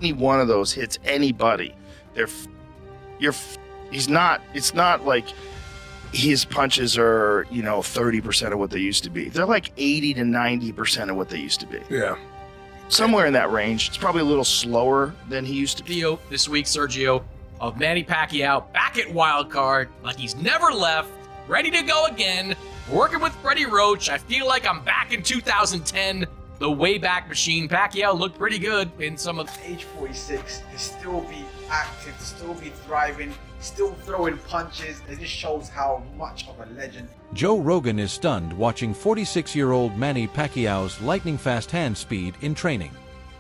any one of those hits anybody, he's not. It's not like his punches are 30% of what they used to be. They're like 80 to 90% of what they used to be. Yeah. Somewhere in that range. It's probably a little slower than he used to be. Video this week, Sergio, of Manny Pacquiao back at wild card, like he's never left, ready to go again, working with Freddie Roach. I feel like I'm back in 2010, the Wayback Machine. Pacquiao looked pretty good in some of age 46 to still be active, to still be thriving, still throwing punches. It just shows how much of a legend. Joe Rogan is stunned watching 46-year-old Manny Pacquiao's lightning-fast hand speed in training.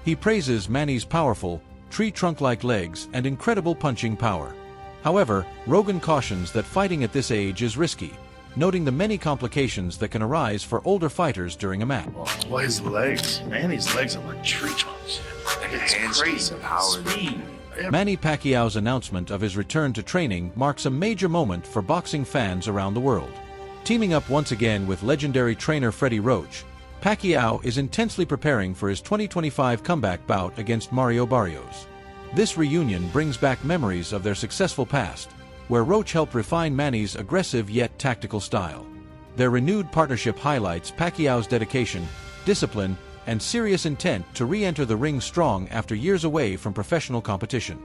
He praises Manny's powerful, tree-trunk-like legs and incredible punching power. However, Rogan cautions that fighting at this age is risky, noting the many complications that can arise for older fighters during a match. Well, his legs, Manny's legs are like tree trunks. It's crazy. Speed. Manny Pacquiao's announcement of his return to training marks a major moment for boxing fans around the world. Teaming up once again with legendary trainer Freddie Roach, Pacquiao is intensely preparing for his 2025 comeback bout against Mario Barrios. This reunion brings back memories of their successful past, where Roach helped refine Manny's aggressive yet tactical style. Their renewed partnership highlights Pacquiao's dedication, discipline, and serious intent to re-enter the ring strong after years away from professional competition.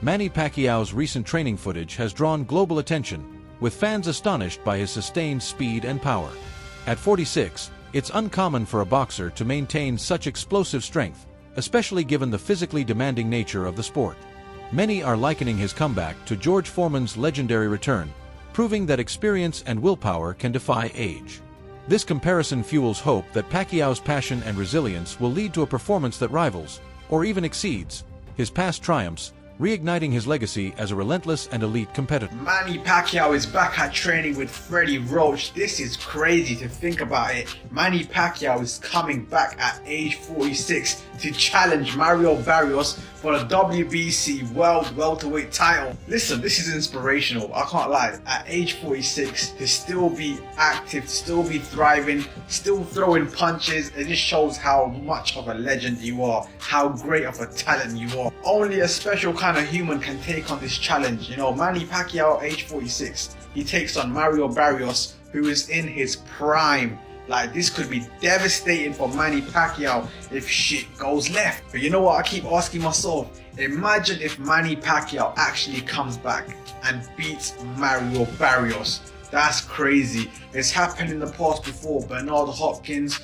Manny Pacquiao's recent training footage has drawn global attention, with fans astonished by his sustained speed and power. At 46, it's uncommon for a boxer to maintain such explosive strength, especially given the physically demanding nature of the sport. Many are likening his comeback to George Foreman's legendary return, proving that experience and willpower can defy age. This comparison fuels hope that Pacquiao's passion and resilience will lead to a performance that rivals, or even exceeds, his past triumphs, reigniting his legacy as a relentless and elite competitor. Manny Pacquiao is back at training with Freddie Roach. This is crazy to think about it. Manny Pacquiao is coming back at age 46 to challenge Mario Barrios for the WBC World Welterweight title. Listen, this is inspirational. I can't lie. At age 46, to still be active, to still be thriving, still throwing punches, it just shows how much of a legend you are, how great of a talent you are. Only a special kind of human can take on this challenge. Manny Pacquiao, age 46, he takes on Mario Barrios, who is in his prime. Like, this could be devastating for Manny Pacquiao if shit goes left. But you know what I keep asking myself? Imagine if Manny Pacquiao actually comes back and beats Mario Barrios. That's crazy. It's happened in the past before. Bernard Hopkins,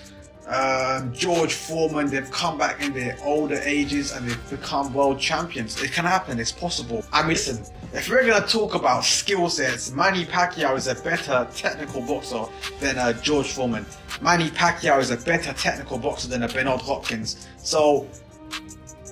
George Foreman, they've come back in their older ages and they've become world champions. It can happen, it's possible. I mean, listen, if we're gonna talk about skill sets, Manny Pacquiao is a better technical boxer than George Foreman. Manny Pacquiao is a better technical boxer than a Bernard Hopkins. So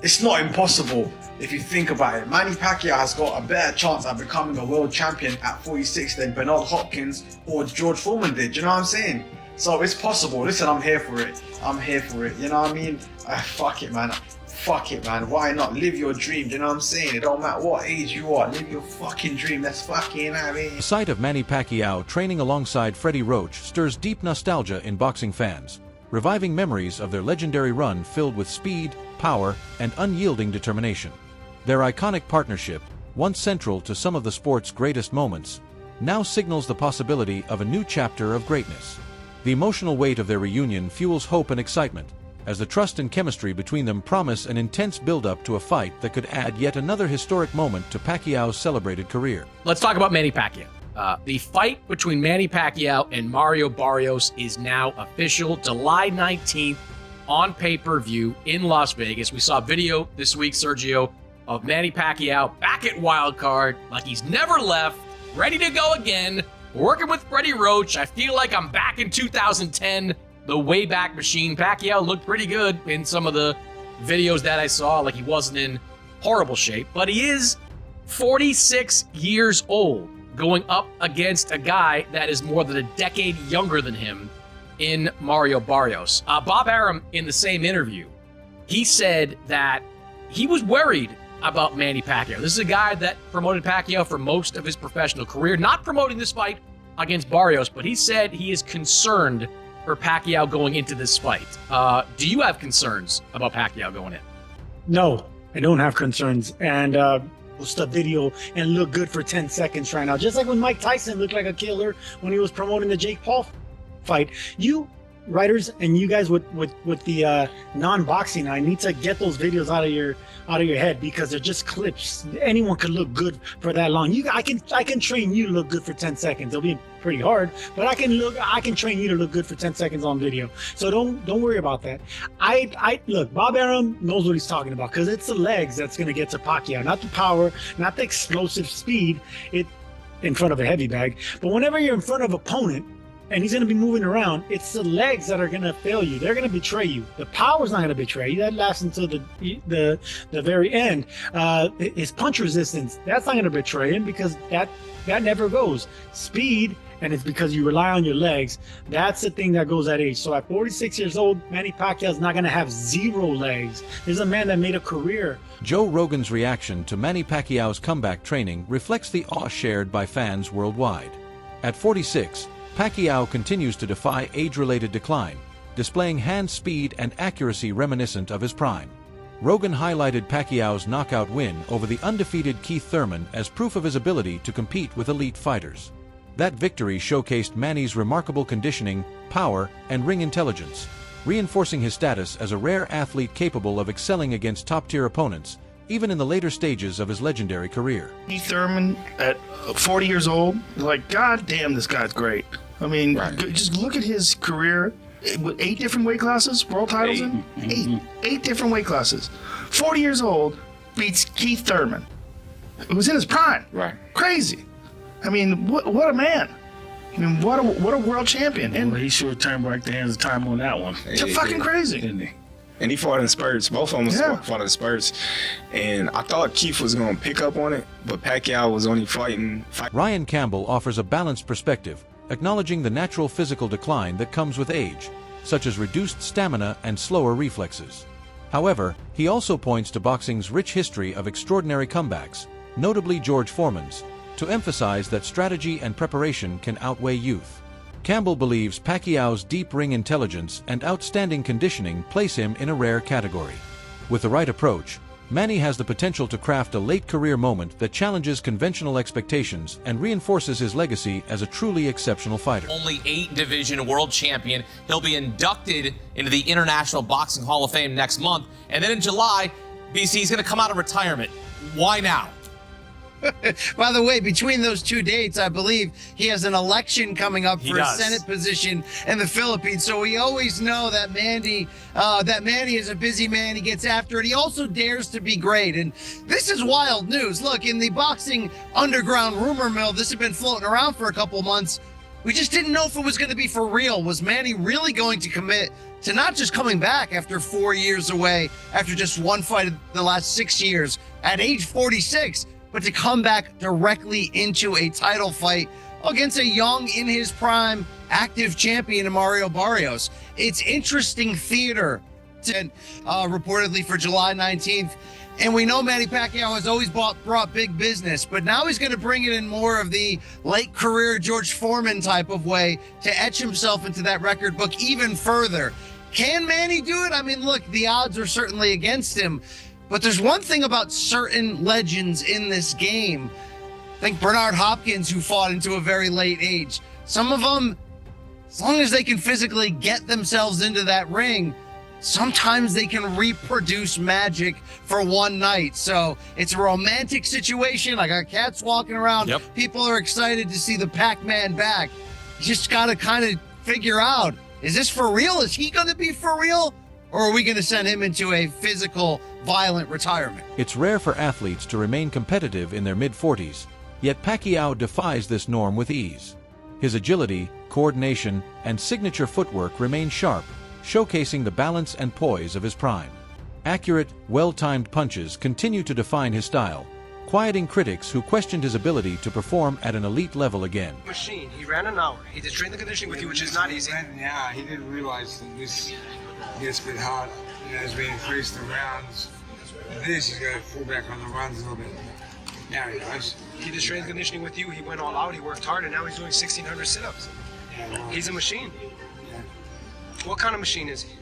it's not impossible if you think about it. Manny Pacquiao has got a better chance at becoming a world champion at 46 than Bernard Hopkins or George Foreman did. Do you know what I'm saying? So it's possible. Listen, I'm here for it. I'm here for it. You know what I mean? Fuck it, man. Fuck it, man. Why not? Live your dream. Do you know what I'm saying? It don't matter what age you are. Live your fucking dream. That's fucking, I mean. The sight of Manny Pacquiao training alongside Freddie Roach stirs deep nostalgia in boxing fans, reviving memories of their legendary run filled with speed, power, and unyielding determination. Their iconic partnership, once central to some of the sport's greatest moments, now signals the possibility of a new chapter of greatness. The emotional weight of their reunion fuels hope and excitement, as the trust and chemistry between them promise an intense build-up to a fight that could add yet another historic moment to Pacquiao's celebrated career. Let's talk about Manny Pacquiao. The fight between Manny Pacquiao and Mario Barrios is now official. July 19th on pay-per-view in Las Vegas. We saw a video this week, Sergio, of Manny Pacquiao back at wild card, like he's never left, ready to go again, working with Freddie Roach. I feel like I'm back in 2010, the Wayback Machine. Pacquiao looked pretty good in some of the videos that I saw, like he wasn't in horrible shape, but he is 46 years old, going up against a guy that is more than a decade younger than him in Mario Barrios. Bob Arum, in the same interview, he said that he was worried about Manny Pacquiao. This is a guy that promoted Pacquiao for most of his professional career, not promoting this fight against Barrios, but he said he is concerned for Pacquiao going into this fight. Do you have concerns about Pacquiao going in? No, I don't have concerns. And post a video and look good for 10 seconds right now. Just like when Mike Tyson looked like a killer when he was promoting the Jake Paul fight. You writers and you guys with the non-boxing, I need to get those videos out of your head, because they're just clips. Anyone could look good for that long. I can train you to look good for 10 seconds. It'll be pretty hard, but I can train you to look good for 10 seconds on video. So don't worry about that. I look, Bob Arum knows what he's talking about, because it's the legs that's going to get to Pacquiao, not the power, not the explosive speed in front of a heavy bag. But whenever you're in front of an opponent and he's going to be moving around, it's the legs that are going to fail you. They're going to betray you. The power's not going to betray you. That lasts until the very end. His punch resistance, that's not going to betray him, because that never goes. Speed, and it's because you rely on your legs. That's the thing that goes at age. So at 46 years old, Manny Pacquiao's not going to have zero legs. This is a man that made a career. Joe Rogan's reaction to Manny Pacquiao's comeback training reflects the awe shared by fans worldwide. At 46, Pacquiao continues to defy age-related decline, displaying hand speed and accuracy reminiscent of his prime. Rogan highlighted Pacquiao's knockout win over the undefeated Keith Thurman as proof of his ability to compete with elite fighters. That victory showcased Manny's remarkable conditioning, power, and ring intelligence, reinforcing his status as a rare athlete capable of excelling against top-tier opponents, even in the later stages of his legendary career. Keith Thurman at 40 years old, like, God damn, this guy's great. I mean, just look at his career. With 8 different weight classes, world titles in? Eight different weight classes. 40 years old, beats Keith Thurman, who was in his prime. Right. Crazy. I mean, what a man. I mean, what a world champion. And Well, he sure turned back the hands of time on that one. it's fucking crazy. Didn't he? And he fought in spurts. Both of them Yeah. fought in spurts. And I thought Keith was going to pick up on it, but Pacquiao was only fighting. Ryan Campbell offers a balanced perspective, acknowledging the natural physical decline that comes with age, such as reduced stamina and slower reflexes. However, he also points to boxing's rich history of extraordinary comebacks, notably George Foreman's, to emphasize that strategy and preparation can outweigh youth. Campbell believes Pacquiao's deep ring intelligence and outstanding conditioning place him in a rare category. With the right approach, Manny has the potential to craft a late-career moment that challenges conventional expectations and reinforces his legacy as a truly exceptional fighter. Only 8-division world champion. He'll be inducted into the International Boxing Hall of Fame next month. And then in July, BC's going to come out of retirement. Why now? By the way, between those 2 dates, I believe he has an election coming up for a Senate position in the Philippines. So we always know that Manny is a busy man. He gets after it. He also dares to be great. And this is wild news. Look, in the boxing underground rumor mill, this had been floating around for a couple months. We just didn't know if it was going to be for real. Was Manny really going to commit to not just coming back after 4 years away, after just one fight in the last 6 years, at age 46, but to come back directly into a title fight against a young, in his prime, active champion in Mario Barrios? It's interesting theater, reportedly for July 19th. And we know Manny Pacquiao has always brought big business, but now he's going to bring it in more of the late career George Foreman type of way to etch himself into that record book even further. Can Manny do it? I mean, look, the odds are certainly against him. But there's one thing about certain legends in this game. Think Bernard Hopkins, who fought into a very late age. Some of them, as long as they can physically get themselves into that ring, sometimes they can reproduce magic for one night. So it's a romantic situation. I got cats walking around. Yep. People are excited to see the Pacman back. You just got to kind of figure out, is this for real? Is he going to be for real? Or are we going to send him into a physical, violent retirement? It's rare for athletes to remain competitive in their mid-40s, yet Pacquiao defies this norm with ease. His agility, coordination, and signature footwork remain sharp, showcasing the balance and poise of his prime. Accurate, well-timed punches continue to define his style, quieting critics who questioned his ability to perform at an elite level again. Machine. He ran an hour. He did strength and conditioning with you, which is not easy. Yeah, he didn't realize that this gets a bit hard as we increase the rounds. This, he's got to pull back on the runs a little bit. Now he does. He did strength conditioning with you. He went all out. He worked hard, and now he's doing 1,600 sit-ups. Yeah, well, He's a machine. yeah. What kind of machine is he?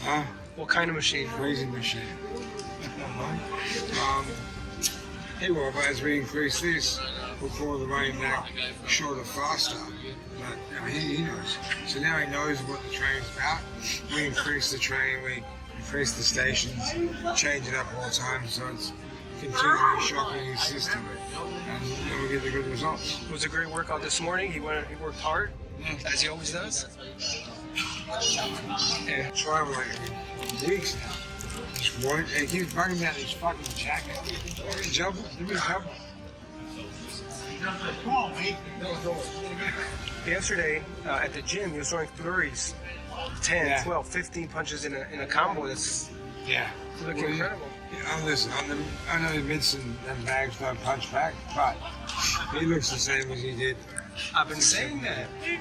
Huh? What kind of machine? Crazy machine. He will, but as we increase this, we'll pull the running back shorter, faster. But I mean, he knows. So now he knows what the training's about. We increase the training, we increase the stations, change it up all the time, so it's continually shocking his system, and we get the good results. It was a great workout this morning. He worked hard, as he always does. Yeah, try him like weeks now. Just wanted, and he keeps burning out his fucking jacket. Let me jump. Come on, mate. Yesterday at the gym, he was throwing flurries, 10, 12, 15 punches in a combo. That's looking incredible. Yeah, listen, I know Vincent and Bags don't punch back, but he looks the same as he did. I've been saying that. He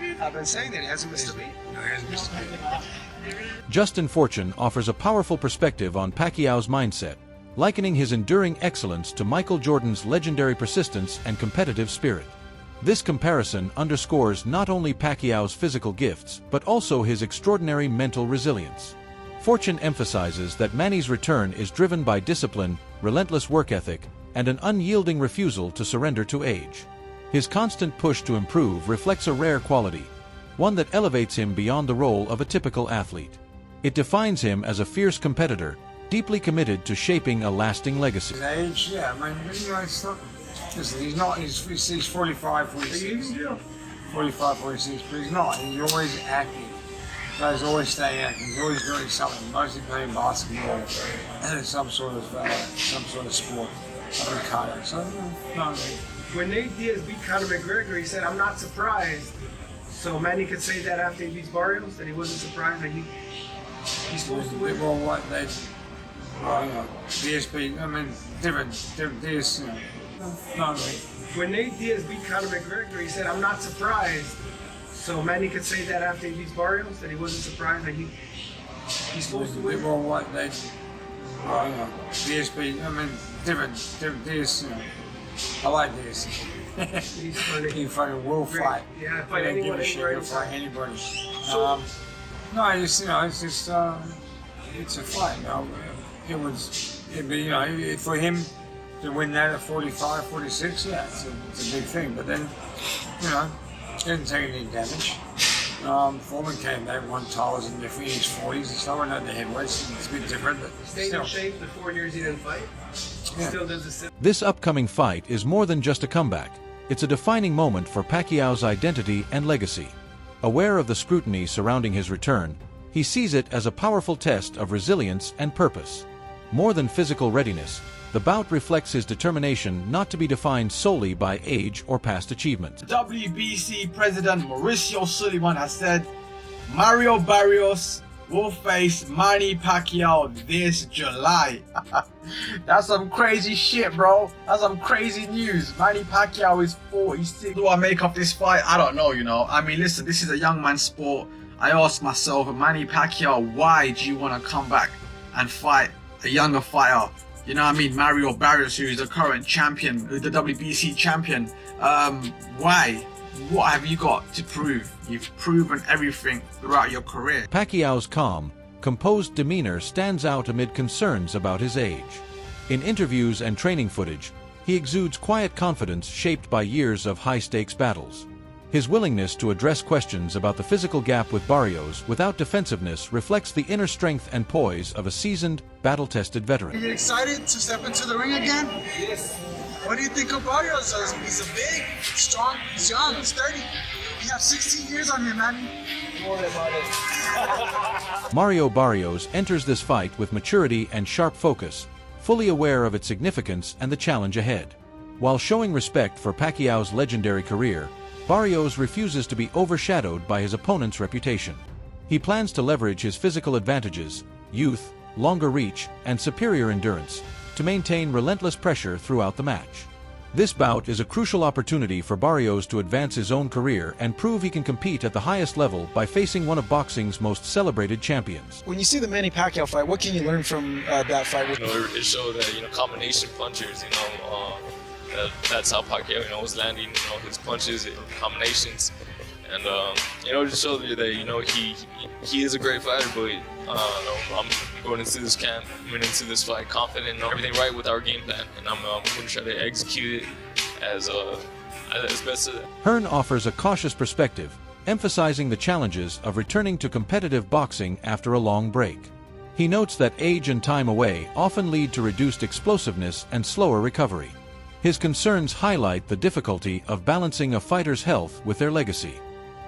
hasn't missed a beat. No, he hasn't missed a beat. Justin Fortune offers a powerful perspective on Pacquiao's mindset, likening his enduring excellence to Michael Jordan's legendary persistence and competitive spirit. This comparison underscores not only Pacquiao's physical gifts, but also his extraordinary mental resilience. Fortune emphasizes that Manny's return is driven by discipline, relentless work ethic, and an unyielding refusal to surrender to age. His constant push to improve reflects a rare quality, one that elevates him beyond the role of a typical athlete. It defines him as a fierce competitor, deeply committed to shaping a lasting legacy. His age, yeah, I mean, you know, it's not, listen, he's 45, 46. 45, 46, but he's not. He's always active. He's always staying active. He's always doing something, mostly playing basketball and some sort of sport. Cardio. So, no. When Nate Diaz beat Conor McGregor, he said, "I'm not surprised." So Manny could say that after he beats Barrios, that he wasn't surprised that he's supposed to win. Well, what they, DSP, I mean, different Diaz, you know. No. When Nate Diaz beat Conor McGregor, he said, "I'm not surprised." So Manny could say that after he beats Barrios, that he wasn't surprised that he's supposed to win. Well, what they, DSP, I mean, different Diaz, you know. I like this. He's funny. He fucking will fight. Yeah, fight anyone, give a shit. He'll fight anybody. No, it's just it's a fight. You know, it'd be, you know, for him to win that at 45, 46, yeah, it's a big thing. But then, you know, he didn't take any damage. Foreman came back, won titles in his 40s and stuff. I know the heavyweights, it's a bit different, but stayed in shape the 4 years he didn't fight. Still does the This upcoming fight is more than just a comeback. It's a defining moment for Pacquiao's identity and legacy. Aware of the scrutiny surrounding his return, he sees it as a powerful test of resilience and purpose. More than physical readiness, the bout reflects his determination not to be defined solely by age or past achievement. WBC President Mauricio Sullivan has said Mario Barrios will face Manny Pacquiao this July. That's some crazy shit, bro. That's some crazy news. Manny Pacquiao is 46. What do I make of this fight? I don't know, you know. I mean, listen, this is a young man's sport. I asked myself, Manny Pacquiao, why do you want to come back and fight a younger fighter? You know what I mean? Mario Barrios, who is the current champion, the WBC champion. Why? What have you got to prove? You've proven everything throughout your career. Pacquiao's calm, composed demeanor stands out amid concerns about his age. In interviews and training footage, he exudes quiet confidence shaped by years of high-stakes battles. His willingness to address questions about the physical gap with Barrios without defensiveness reflects the inner strength and poise of a seasoned, battle-tested veteran. Are you excited to step into the ring again? Yes. What do you think of Barrios? He's a big, strong, he's young, he's 30. You have 16 years on him, man. Mario Barrios enters this fight with maturity and sharp focus, fully aware of its significance and the challenge ahead. While showing respect for Pacquiao's legendary career, Barrios refuses to be overshadowed by his opponent's reputation. He plans to leverage his physical advantages, youth, longer reach, and superior endurance to maintain relentless pressure throughout the match. This bout is a crucial opportunity for Barrios to advance his own career and prove he can compete at the highest level by facing one of boxing's most celebrated champions. When you see the Manny Pacquiao fight, what can you learn from that fight? It showed that, combination punchers, that's how Pacquiao, was landing, his punches and combinations. And, it just showed me that, he is a great fighter, but I'm going into this camp, into this fight confident and everything right with our game plan. And I'm going to try to execute it as best as. Hearn offers a cautious perspective, emphasizing the challenges of returning to competitive boxing after a long break. He notes that age and time away often lead to reduced explosiveness and slower recovery. His concerns highlight the difficulty of balancing a fighter's health with their legacy.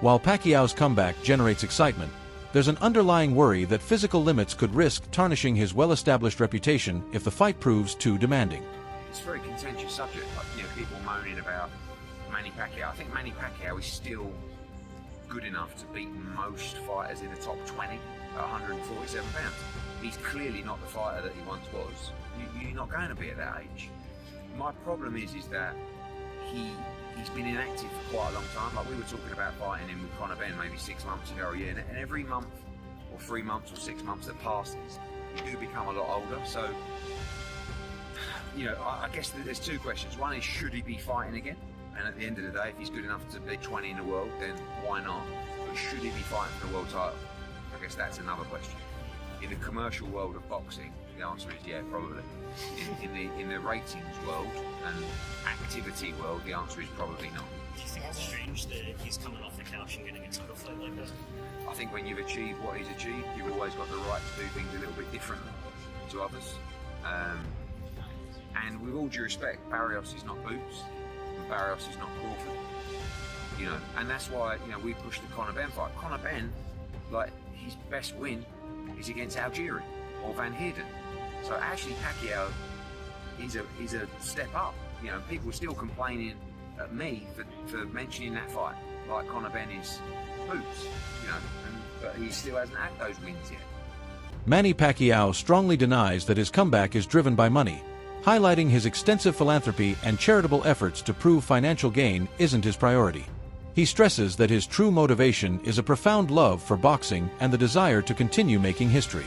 While Pacquiao's comeback generates excitement, there's an underlying worry that physical limits could risk tarnishing his well-established reputation if the fight proves too demanding. It's a very contentious subject, people moaning about Manny Pacquiao. I think Manny Pacquiao is still good enough to beat most fighters in the top 20 at 147 pounds. He's clearly not the fighter that he once was. You're not going to be at that age. My problem is that he's been inactive for quite a long time. Like we were talking about fighting him with Conor Benn maybe 6 months ago or a year, and every month or 3 months or 6 months that passes, you do become a lot older. So, I guess there's two questions. One is, should he be fighting again? And at the end of the day, if he's good enough to be 20 in the world, then why not? But should he be fighting for the world title? I guess that's another question. In the commercial world of boxing, the answer is yeah, probably. In the ratings world and activity world, the answer is probably not. Do you think it's strange that he's coming off the couch and getting a title fight like this? I think when you've achieved what he's achieved, you've always got the right to do things a little bit differently to others. And with all due respect, Barrios is not Boots, and Barrios is not Crawford. And that's why we pushed the Conor Benn fight. Conor Benn, his best win is against Algieri or Van Heerden. So actually Pacquiao is a step up. People are still complaining at me for mentioning that fight, like Conor Benn is Boots, but he still hasn't had those wins yet. Manny Pacquiao strongly denies that his comeback is driven by money, highlighting his extensive philanthropy and charitable efforts to prove financial gain isn't his priority. He stresses that his true motivation is a profound love for boxing and the desire to continue making history.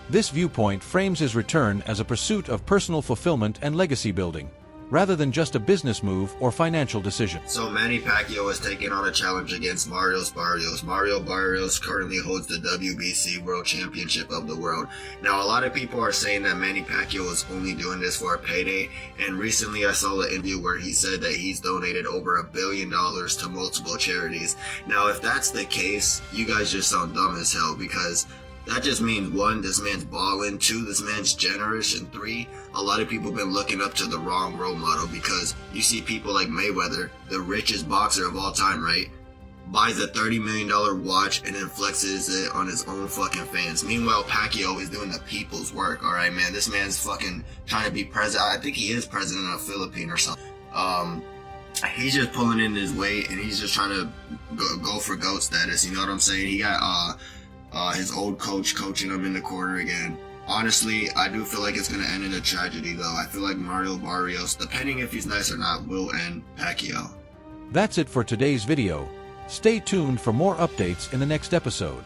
This viewpoint frames his return as a pursuit of personal fulfillment and legacy building, rather than just a business move or financial decision. So Manny Pacquiao is taking on a challenge against Mario Barrios. Mario Barrios currently holds the WBC World Championship of the world. Now, a lot of people are saying that Manny Pacquiao is only doing this for a payday, and recently I saw an interview where he said that he's donated over $1 billion to multiple charities. Now, if that's the case, you guys just sound dumb as hell, because that just means 1, this man's balling, 2, this man's generous, and 3, a lot of people have been looking up to the wrong role model, because you see people like Mayweather, the richest boxer of all time, right? Buys a $30 million watch and then flexes it on his own fucking fans. Meanwhile, Pacquiao is doing the people's work, alright, man? This man's fucking trying to be president. I think he is president of the Philippines or something. He's just pulling in his weight, and he's just trying to go for GOAT status, you know what I'm saying? He got, his old coach coaching him in the corner again. Honestly, I do feel like it's going to end in a tragedy, though. I feel like Mario Barrios, depending if he's nice or not, will end Pacquiao. That's it for today's video. Stay tuned for more updates in the next episode.